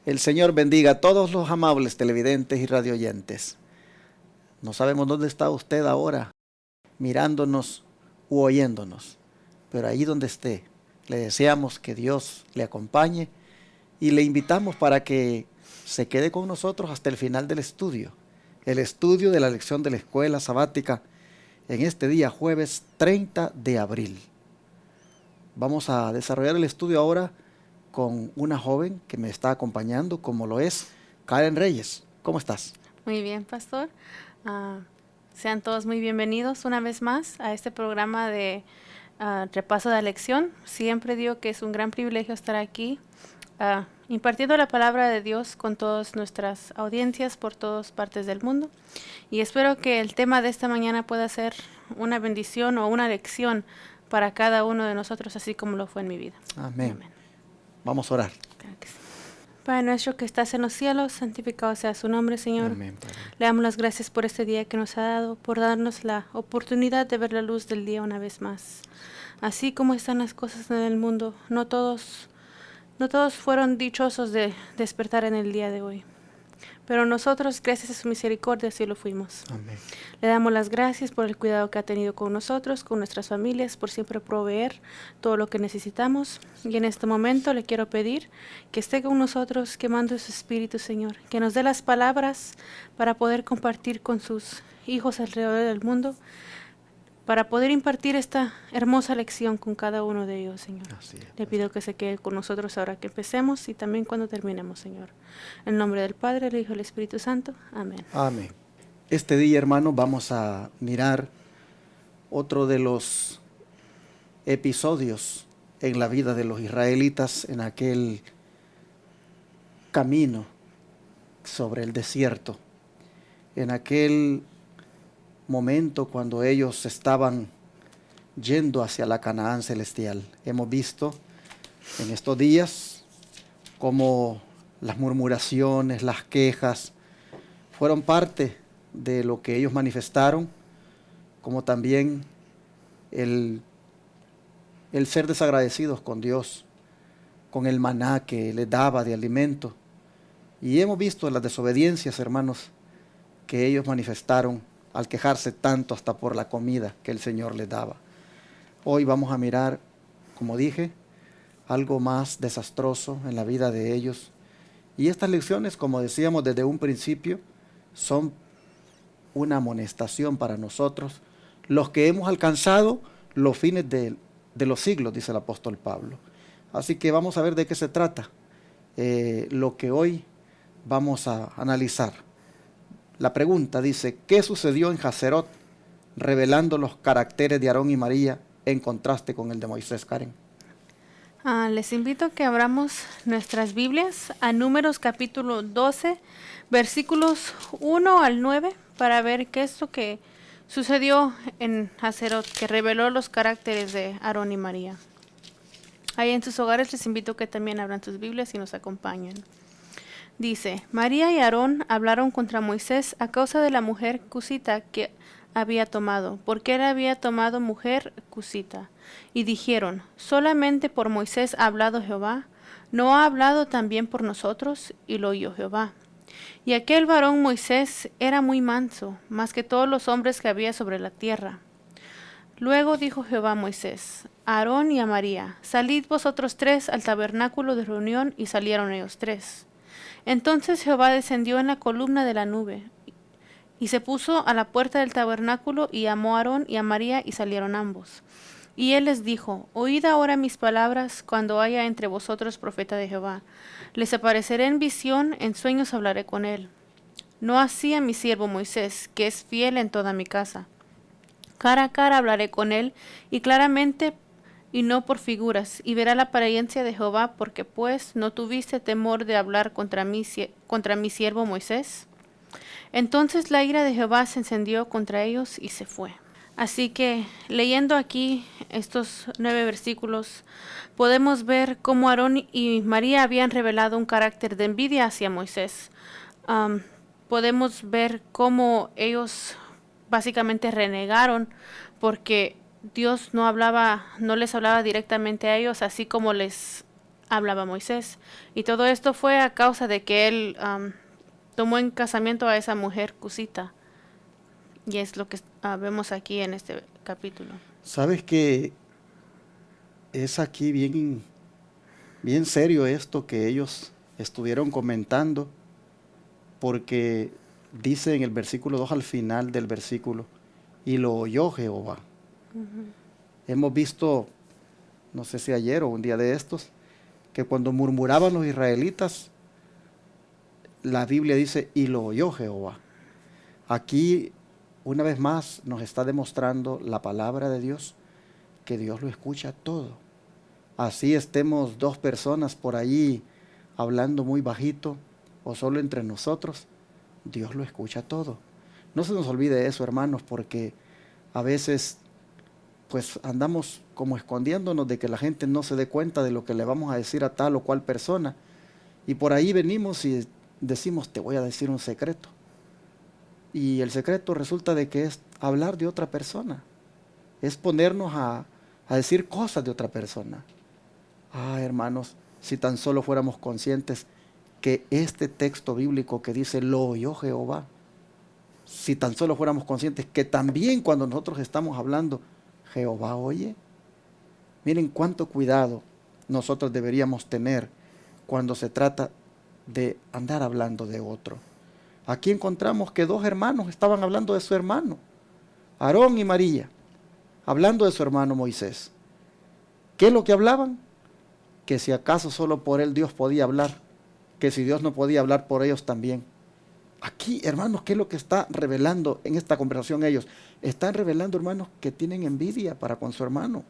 El Señor bendiga a todos los amables televidentes y radioyentes. No sabemos dónde está usted ahora, mirándonos u oyéndonos, pero ahí donde esté, le deseamos que Dios le acompañe y le invitamos para que se quede con nosotros hasta el final del estudio, el estudio de la lección de la escuela sabática en este día jueves 30 de abril. Vamos a desarrollar el estudio ahora con una joven que me está acompañando, como lo es Karen Reyes. ¿Cómo estás? Muy bien, pastor. Sean todos muy bienvenidos una vez más a este programa de repaso de la lección. Siempre digo que es un gran privilegio estar aquí impartiendo la palabra de Dios con todas nuestras audiencias por todas partes del mundo. Y espero que el tema de esta mañana pueda ser una bendición o una lección para cada uno de nosotros, así como lo fue en mi vida. Amén. Amén. Vamos a orar. Claro que sí. Padre nuestro que estás en los cielos, santificado sea su nombre, Señor. Amén, Padre. Le damos las gracias por este día que nos ha dado, por darnos la oportunidad de ver la luz del día una vez más. Así como están las cosas en el mundo, no todos fueron dichosos de despertar en el día de hoy. Pero nosotros, gracias a su misericordia, sí lo fuimos. Amén. Le damos las gracias por el cuidado que ha tenido con nosotros, con nuestras familias, por siempre proveer todo lo que necesitamos. Y en este momento le quiero pedir que esté con nosotros, que mande su Espíritu, Señor, que nos dé las palabras para poder compartir con sus hijos alrededor del mundo, para poder impartir esta hermosa lección con cada uno de ellos, Señor. Así es. Le pido que se quede con nosotros ahora que empecemos y también cuando terminemos, Señor. En nombre del Padre, del Hijo y del Espíritu Santo. Amén. Amén. Este día, hermano, vamos a mirar otro de los episodios en la vida de los israelitas en aquel camino sobre el desierto, en aquel momento cuando ellos estaban yendo hacia la Canaán celestial. Hemos visto en estos días cómo las murmuraciones, las quejas fueron parte de lo que ellos manifestaron, como también el ser desagradecidos con Dios, con el maná que les daba de alimento. Y hemos visto las desobediencias, hermanos, que ellos manifestaron al quejarse tanto hasta por la comida que el Señor les daba. Hoy vamos a mirar, como dije, algo más desastroso en la vida de ellos. Y estas lecciones, como decíamos desde un principio, son una amonestación para nosotros, los que hemos alcanzado los fines de los siglos, dice el apóstol Pablo. Así que vamos a ver de qué se trata lo que hoy vamos a analizar. La pregunta dice, ¿qué sucedió en Hazerot, revelando los caracteres de Aarón y María en contraste con el de Moisés, Karen? Les invito a que abramos nuestras Biblias a Números capítulo 12, versículos 1 al 9, para ver qué es lo que sucedió en Hazerot, que reveló los caracteres de Aarón y María. Ahí en sus hogares les invito a que también abran sus Biblias y nos acompañen. Dice, María y Aarón hablaron contra Moisés a causa de la mujer cusita que había tomado, porque él había tomado mujer cusita. Y dijeron, solamente por Moisés ha hablado Jehová, ¿no ha hablado también por nosotros? Y lo oyó Jehová. Y aquel varón Moisés era muy manso, más que todos los hombres que había sobre la tierra. Luego dijo Jehová a Moisés, a Aarón y a María, salid vosotros tres al tabernáculo de reunión, y salieron ellos tres. Entonces Jehová descendió en la columna de la nube, y se puso a la puerta del tabernáculo, y llamó a Aarón y a María, y salieron ambos. Y él les dijo, oíd ahora mis palabras cuando haya entre vosotros profeta de Jehová. Les apareceré en visión, en sueños hablaré con él. No así a mi siervo Moisés, que es fiel en toda mi casa. Cara a cara hablaré con él, y claramente, y no por figuras, y verá la apariencia de Jehová, porque pues no tuviste temor de hablar contra mi siervo Moisés. Entonces la ira de Jehová se encendió contra ellos y se fue. Así que leyendo aquí estos 9 versículos, podemos ver cómo Aarón y María habían revelado un carácter de envidia hacia Moisés. Podemos ver cómo ellos básicamente renegaron porque Dios no les hablaba directamente a ellos, así como les hablaba Moisés. Y todo esto fue a causa de que él tomó en casamiento a esa mujer cusita. Y es lo que vemos aquí en este capítulo. Sabes que es aquí bien, bien serio esto que ellos estuvieron comentando, porque dice en el versículo 2 al final del versículo, y lo oyó Jehová. Hemos visto, no sé si ayer o un día de estos, que cuando murmuraban los israelitas, la Biblia dice, y lo oyó Jehová. Aquí, una vez más, nos está demostrando la palabra de Dios, que Dios lo escucha todo. Así estemos dos personas por ahí hablando muy bajito o solo entre nosotros, Dios lo escucha todo. No se nos olvide eso, hermanos, porque a veces pues andamos como escondiéndonos de que la gente no se dé cuenta de lo que le vamos a decir a tal o cual persona. Y por ahí venimos y decimos, te voy a decir un secreto. Y el secreto resulta de que es hablar de otra persona. Es ponernos a decir cosas de otra persona. Ah, hermanos, si tan solo fuéramos conscientes que este texto bíblico que dice, lo oyó Jehová, si tan solo fuéramos conscientes que también cuando nosotros estamos hablando, Jehová oye. Miren cuánto cuidado nosotros deberíamos tener cuando se trata de andar hablando de otro. Aquí encontramos que dos hermanos estaban hablando de su hermano, Aarón y María, hablando de su hermano Moisés. ¿Qué es lo que hablaban? Que si acaso solo por él Dios podía hablar, que si Dios no podía hablar por ellos también. Aquí, hermanos, ¿qué es lo que está revelando en esta conversación ellos? Están revelando, hermanos, que tienen envidia para con su hermano.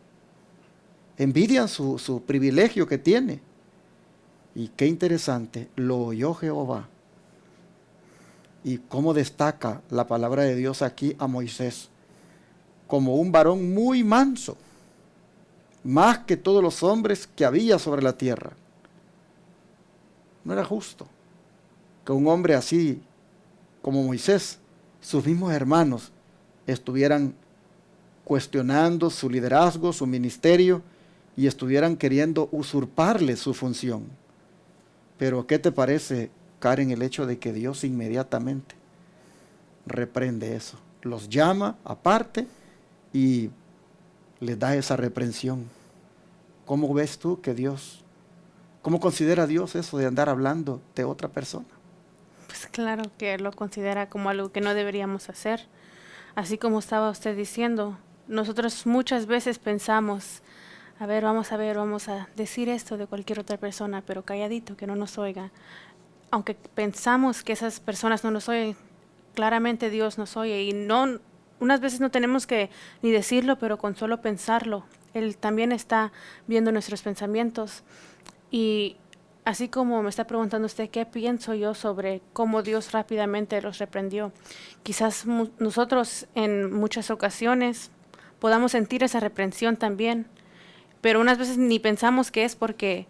Envidian su privilegio que tiene. Y qué interesante, lo oyó Jehová. Y cómo destaca la palabra de Dios aquí a Moisés, como un varón muy manso, más que todos los hombres que había sobre la tierra. No era justo que un hombre así como Moisés, sus mismos hermanos, estuvieran cuestionando su liderazgo, su ministerio, y estuvieran queriendo usurparle su función. Pero ¿qué te parece, Karen, el hecho de que Dios inmediatamente reprende eso? Los llama aparte y les da esa reprensión. ¿Cómo ves tú que Dios, cómo considera Dios eso de andar hablando de otra persona? Pues claro que lo considera como algo que no deberíamos hacer. Así como estaba usted diciendo, nosotros muchas veces pensamos, vamos a decir esto de cualquier otra persona, pero calladito, que no nos oiga. Aunque pensamos que esas personas no nos oyen, claramente Dios nos oye y no, unas veces no tenemos que ni decirlo, pero con solo pensarlo, Él también está viendo nuestros pensamientos. Y así como me está preguntando usted qué pienso yo sobre cómo Dios rápidamente los reprendió, quizás nosotros en muchas ocasiones podamos sentir esa reprensión también, pero unas veces ni pensamos que es porque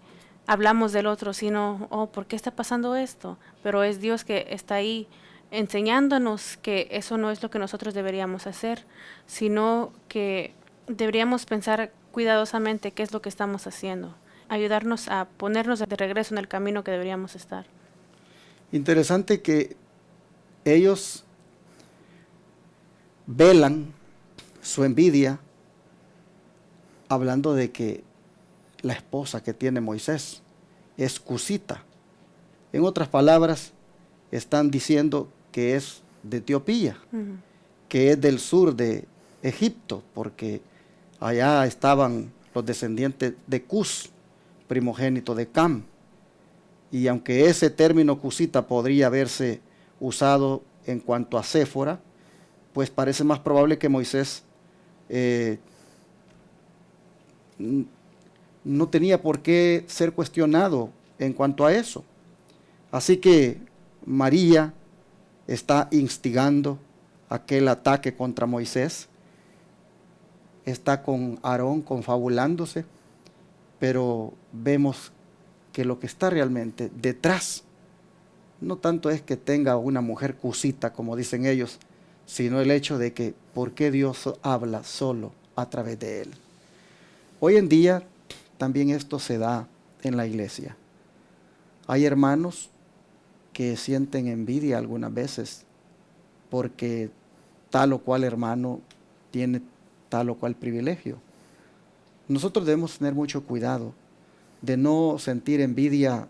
hablamos del otro, sino, ¿por qué está pasando esto? Pero es Dios que está ahí enseñándonos que eso no es lo que nosotros deberíamos hacer, sino que deberíamos pensar cuidadosamente qué es lo que estamos haciendo, ayudarnos a ponernos de regreso en el camino que deberíamos estar. Interesante que ellos velan su envidia hablando de que la esposa que tiene Moisés es cusita. En otras palabras, están diciendo que es de Etiopía, que es del sur de Egipto, porque allá estaban los descendientes de Cus, primogénito de Cam. Y aunque ese término cusita podría haberse usado en cuanto a Séfora, pues parece más probable que Moisés no tenía por qué ser cuestionado en cuanto a eso. Así que María está instigando aquel ataque contra Moisés, está con Aarón confabulándose, pero vemos que lo que está realmente detrás no tanto es que tenga una mujer cusita, como dicen ellos, sino el hecho de que por qué Dios habla solo a través de él. Hoy en día también esto se da en la iglesia. Hay hermanos que sienten envidia algunas veces porque tal o cual hermano tiene tal o cual privilegio. Nosotros debemos tener mucho cuidado de no sentir envidia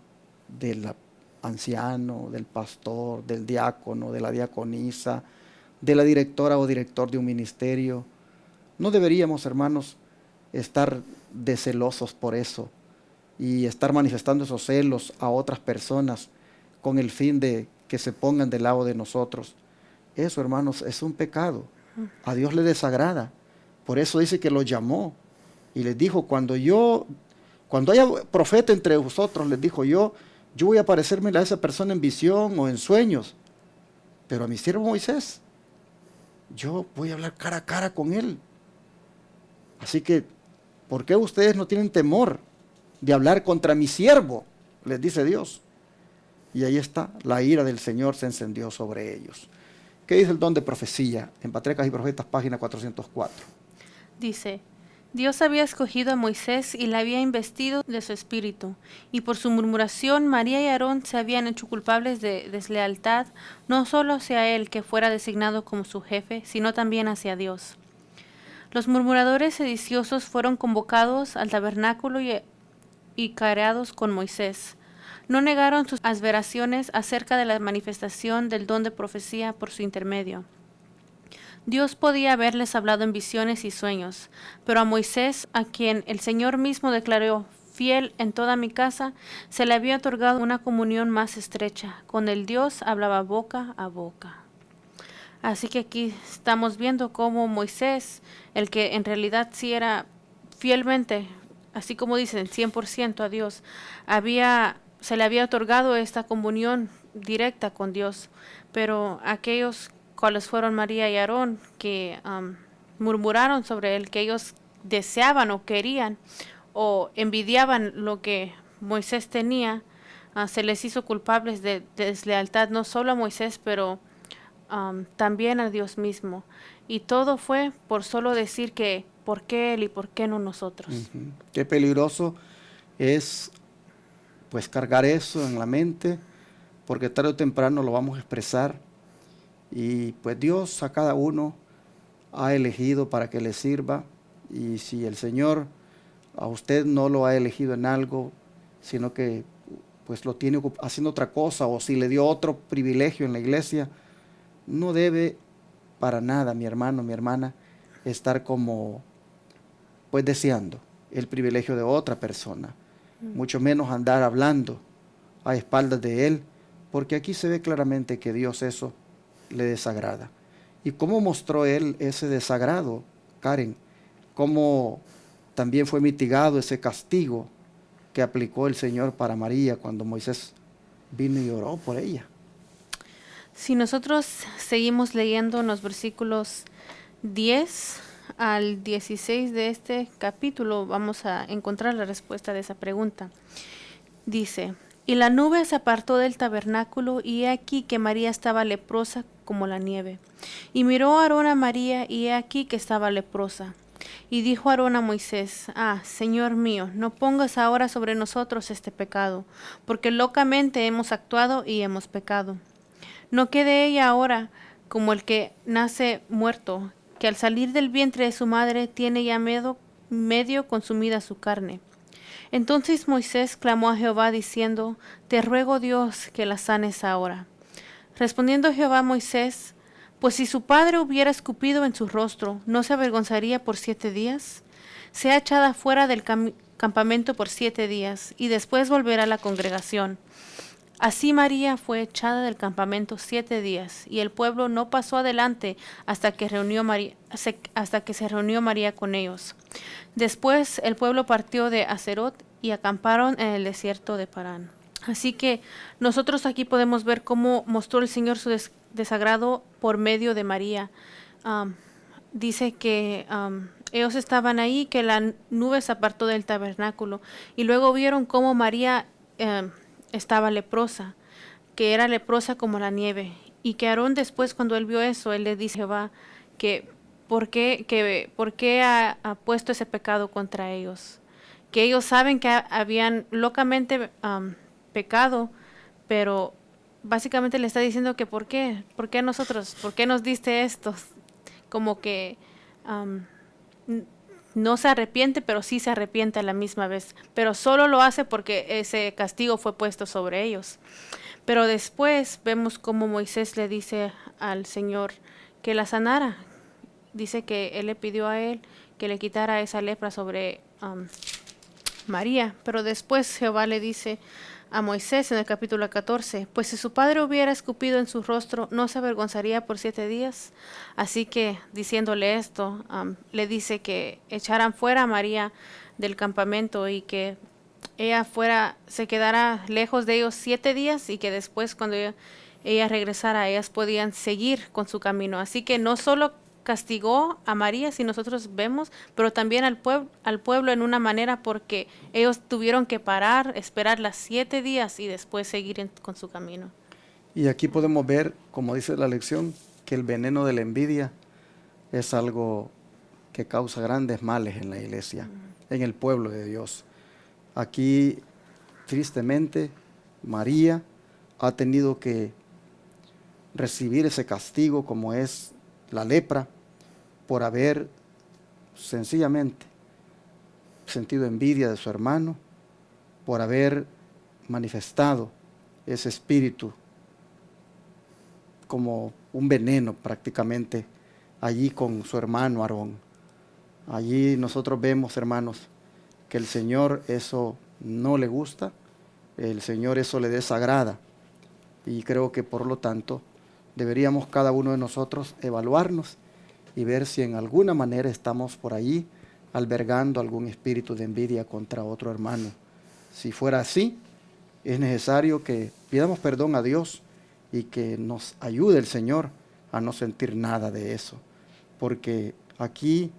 del anciano, del pastor, del diácono, de la diaconisa, de la directora o director de un ministerio. No deberíamos, hermanos, estar celosos por eso y estar manifestando esos celos a otras personas con el fin de que se pongan del lado de nosotros. Eso, hermanos, es un pecado. A Dios le desagrada. Por eso dice que los llamó y les dijo, cuando haya profeta entre vosotros, les dijo yo voy a aparecerme a esa persona en visión o en sueños, pero a mi siervo Moisés, yo voy a hablar cara a cara con él. Así que, ¿por qué ustedes no tienen temor de hablar contra mi siervo? Les dice Dios. Y ahí está, la ira del Señor se encendió sobre ellos. ¿Qué dice el don de profecía? En Patriarcas y Profetas, página 404. Dice, Dios había escogido a Moisés y le había investido de su espíritu, y por su murmuración María y Aarón se habían hecho culpables de deslealtad, no solo hacia él, que fuera designado como su jefe, sino también hacia Dios. Los murmuradores sediciosos fueron convocados al tabernáculo y careados con Moisés. No negaron sus aseveraciones acerca de la manifestación del don de profecía por su intermedio. Dios podía haberles hablado en visiones y sueños, pero a Moisés, a quien el Señor mismo declaró fiel en toda mi casa, se le había otorgado una comunión más estrecha. Con el Dios hablaba boca a boca. Así que aquí estamos viendo cómo Moisés, el que en realidad sí era fielmente, así como dicen, 100% a Dios, se le había otorgado esta comunión directa con Dios, pero aquellos cuales fueron María y Aarón, que murmuraron sobre él, que ellos deseaban o querían o envidiaban lo que Moisés tenía, se les hizo culpables de deslealtad, no solo a Moisés, pero también a Dios mismo. Y todo fue por solo decir que, ¿por qué él y por qué no nosotros? Qué peligroso es pues cargar eso en la mente, porque tarde o temprano lo vamos a expresar. Y pues Dios a cada uno ha elegido para que le sirva, y si el Señor a usted no lo ha elegido en algo, sino que pues lo tiene haciendo otra cosa, o si le dio otro privilegio en la iglesia, no debe para nada, mi hermano, mi hermana, estar como pues deseando el privilegio de otra persona, mucho menos andar hablando a espaldas de él, porque aquí se ve claramente que Dios eso le desagrada. ¿Y cómo mostró él ese desagrado, Karen? ¿Cómo también fue mitigado ese castigo que aplicó el Señor para María cuando Moisés vino y oró por ella? Si nosotros seguimos leyendo en los versículos 10 al 16 de este capítulo, vamos a encontrar la respuesta de esa pregunta. Dice, y la nube se apartó del tabernáculo, y he aquí que María estaba leprosa como la nieve. Y miró Aarón a María, y he aquí que estaba leprosa. Y dijo Aarón a Moisés, Señor mío, no pongas ahora sobre nosotros este pecado, porque locamente hemos actuado y hemos pecado. No quede ella ahora como el que nace muerto, que al salir del vientre de su madre tiene ya medio consumida su carne. Entonces Moisés clamó a Jehová diciendo, te ruego Dios que la sanes ahora. Respondiendo Jehová a Moisés, pues si su padre hubiera escupido en su rostro, ¿no se avergonzaría por 7 días? Sea echada fuera del campamento por 7 días, y después volverá a la congregación. Así María fue echada del campamento 7 días, y el pueblo no pasó adelante hasta que se reunió María con ellos. Después el pueblo partió de Aserot y acamparon en el desierto de Parán. Así que nosotros aquí podemos ver cómo mostró el Señor su desagrado por medio de María. Dice que ellos estaban ahí, que la nube se apartó del tabernáculo, y luego vieron cómo María estaba leprosa, que era leprosa como la nieve, y que Aarón después, cuando él vio eso, él le dice a Jehová que ¿por qué ha puesto ese pecado contra ellos? que ellos saben que habían locamente pecado, pero básicamente le está diciendo que ¿por qué nosotros? ¿Por qué nos diste esto? Como que no se arrepiente, pero sí se arrepiente a la misma vez. Pero solo lo hace porque ese castigo fue puesto sobre ellos. Pero después vemos como Moisés le dice al Señor que la sanara. Dice que él le pidió a él que le quitara esa lepra sobre María. Pero después Jehová le dice a Moisés en el capítulo 14, pues si su padre hubiera escupido en su rostro, ¿no se avergonzaría por 7 días? Así que, diciéndole esto, le dice que echaran fuera a María del campamento y que ella se quedara lejos de ellos 7 días y que después cuando ella regresara, ellas podían seguir con su camino. Así que no solo castigó a María, si nosotros vemos, pero también al pueblo en una manera porque ellos tuvieron que parar, esperar las 7 días y después seguir con su camino. Y aquí podemos ver, como dice la lección, que el veneno de la envidia es algo que causa grandes males en la iglesia, en el pueblo de Dios. Aquí, tristemente, María ha tenido que recibir ese castigo como es la lepra, por haber sencillamente sentido envidia de su hermano, por haber manifestado ese espíritu como un veneno prácticamente allí con su hermano Aarón. Allí nosotros vemos, hermanos, que el Señor eso no le gusta, el Señor eso le desagrada, y creo que por lo tanto deberíamos cada uno de nosotros evaluarnos y ver si en alguna manera estamos por allí albergando algún espíritu de envidia contra otro hermano. Si fuera así, es necesario que pidamos perdón a Dios y que nos ayude el Señor a no sentir nada de eso. Porque aquí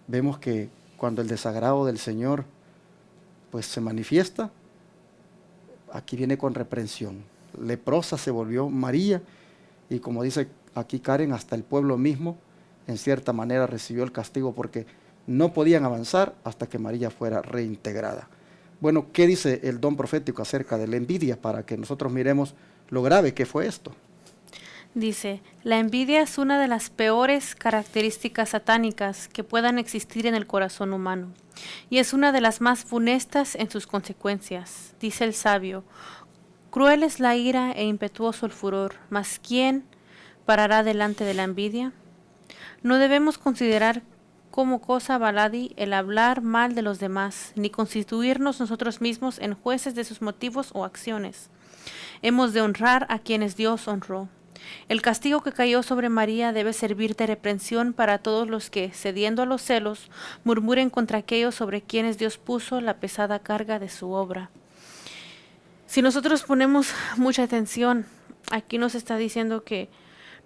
vemos que cuando el desagrado del Señor pues se manifiesta, aquí viene con reprensión. Leprosa se volvió María y como dice aquí Karen, hasta el pueblo mismo en cierta manera recibió el castigo porque no podían avanzar hasta que María fuera reintegrada. Bueno, ¿qué dice el don profético acerca de la envidia para que nosotros miremos lo grave que fue esto? Dice, la envidia es una de las peores características satánicas que puedan existir en el corazón humano, y es una de las más funestas en sus consecuencias. Dice el sabio, cruel es la ira e impetuoso el furor, mas ¿quién parará delante de la envidia? No debemos considerar como cosa baladí el hablar mal de los demás, ni constituirnos nosotros mismos en jueces de sus motivos o acciones. Hemos de honrar a quienes Dios honró. El castigo que cayó sobre María debe servir de reprensión para todos los que, cediendo a los celos, murmuren contra aquellos sobre quienes Dios puso la pesada carga de su obra. Si nosotros ponemos mucha atención, aquí nos está diciendo que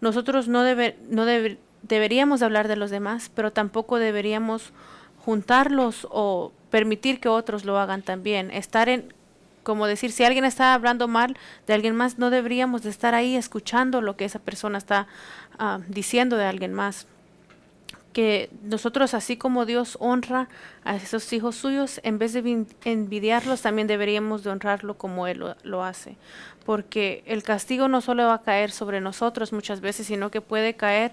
nosotros no deberíamos hablar de los demás, pero tampoco deberíamos juntarlos o permitir que otros lo hagan también. Como decir, si alguien está hablando mal de alguien más, no deberíamos de estar ahí escuchando lo que esa persona está diciendo de alguien más. Que nosotros, así como Dios honra a esos hijos suyos, en vez de envidiarlos, también deberíamos de honrarlo como Él lo hace. Porque el castigo no solo va a caer sobre nosotros muchas veces, sino que puede caer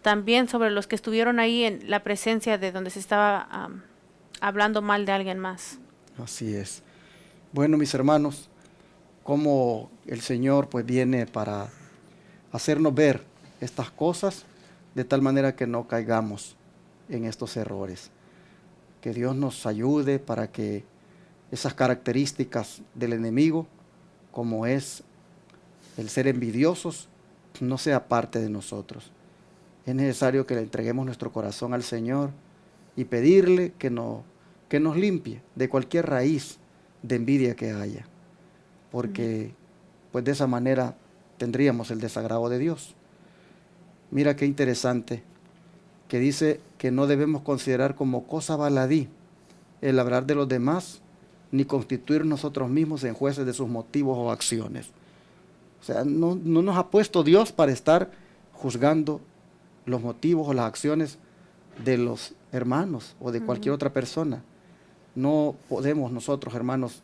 también sobre los que estuvieron ahí en la presencia de donde se estaba hablando mal de alguien más. Así es. Bueno, mis hermanos, como el Señor pues viene para hacernos ver estas cosas de tal manera que no caigamos en estos errores. Que Dios nos ayude para que esas características del enemigo, como es el ser envidiosos, no sea parte de nosotros. Es necesario que le entreguemos nuestro corazón al Señor y pedirle que nos limpie de cualquier raíz de envidia que haya, porque pues de esa manera tendríamos el desagrado de Dios. Mira qué interesante, que dice que no debemos considerar como cosa baladí el hablar de los demás, ni constituir nosotros mismos en jueces de sus motivos o acciones. O sea, no nos ha puesto Dios para estar juzgando los motivos o las acciones de los hermanos o de cualquier otra persona. no podemos nosotros, hermanos,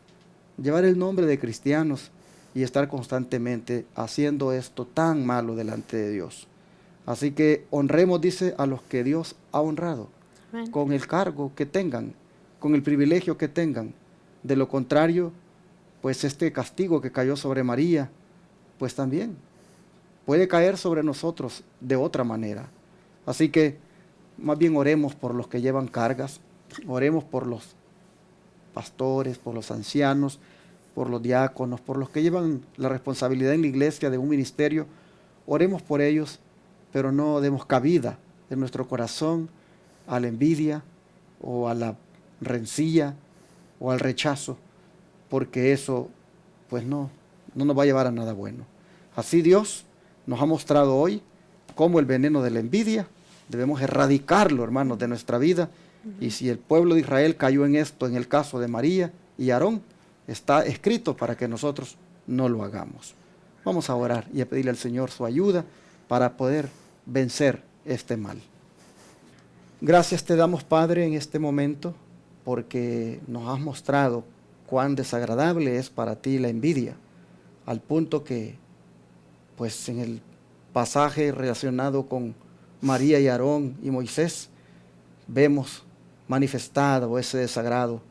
llevar el nombre de cristianos y estar constantemente haciendo esto tan malo delante de Dios. Así que honremos, dice, a los que Dios ha honrado, Amén. con el cargo que tengan, con el privilegio que tengan. De lo contrario, pues este castigo que cayó sobre María, pues también puede caer sobre nosotros de otra manera. Así que más bien oremos por los que llevan cargas, oremos por los pastores, por los ancianos, por los diáconos, por los que llevan la responsabilidad en la iglesia de un ministerio. Oremos por ellos, pero no demos cabida en nuestro corazón a la envidia o a la rencilla o al rechazo, porque eso pues no nos va a llevar a nada bueno. Así Dios nos ha mostrado hoy cómo el veneno de la envidia debemos erradicarlo, hermanos, de nuestra vida. Y si el pueblo de Israel cayó en esto, en el caso de María y Aarón, está escrito para que nosotros no lo hagamos. Vamos a orar y a pedirle al Señor su ayuda para poder vencer este mal. Gracias te damos, Padre, en este momento, porque nos has mostrado cuán desagradable es para ti la envidia, al punto que, pues en el pasaje relacionado con María y Aarón y Moisés, vemos manifestado ese desagrado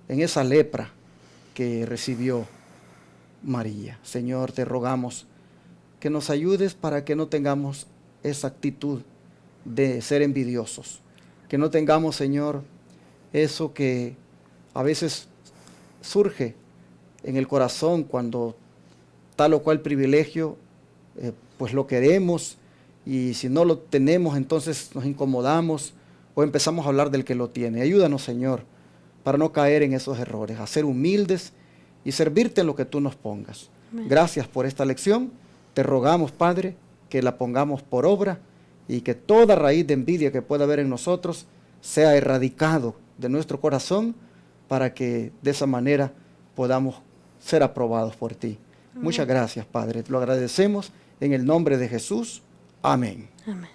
en esa lepra que recibió María. Señor, te rogamos que nos ayudes para que no tengamos esa actitud de ser envidiosos, que no tengamos, Señor, eso que a veces surge en el corazón cuando tal o cual privilegio, pues lo queremos, y si no lo tenemos, entonces nos incomodamos o empezamos a hablar del que lo tiene. Ayúdanos, Señor, para no caer en esos errores, a ser humildes y servirte en lo que tú nos pongas. Amén. Gracias por esta lección. Te rogamos, Padre, que la pongamos por obra y que toda raíz de envidia que pueda haber en nosotros sea erradicado de nuestro corazón, para que de esa manera podamos ser aprobados por ti. Muchas gracias, Padre. Te lo agradecemos en el nombre de Jesús. Amén. Amén.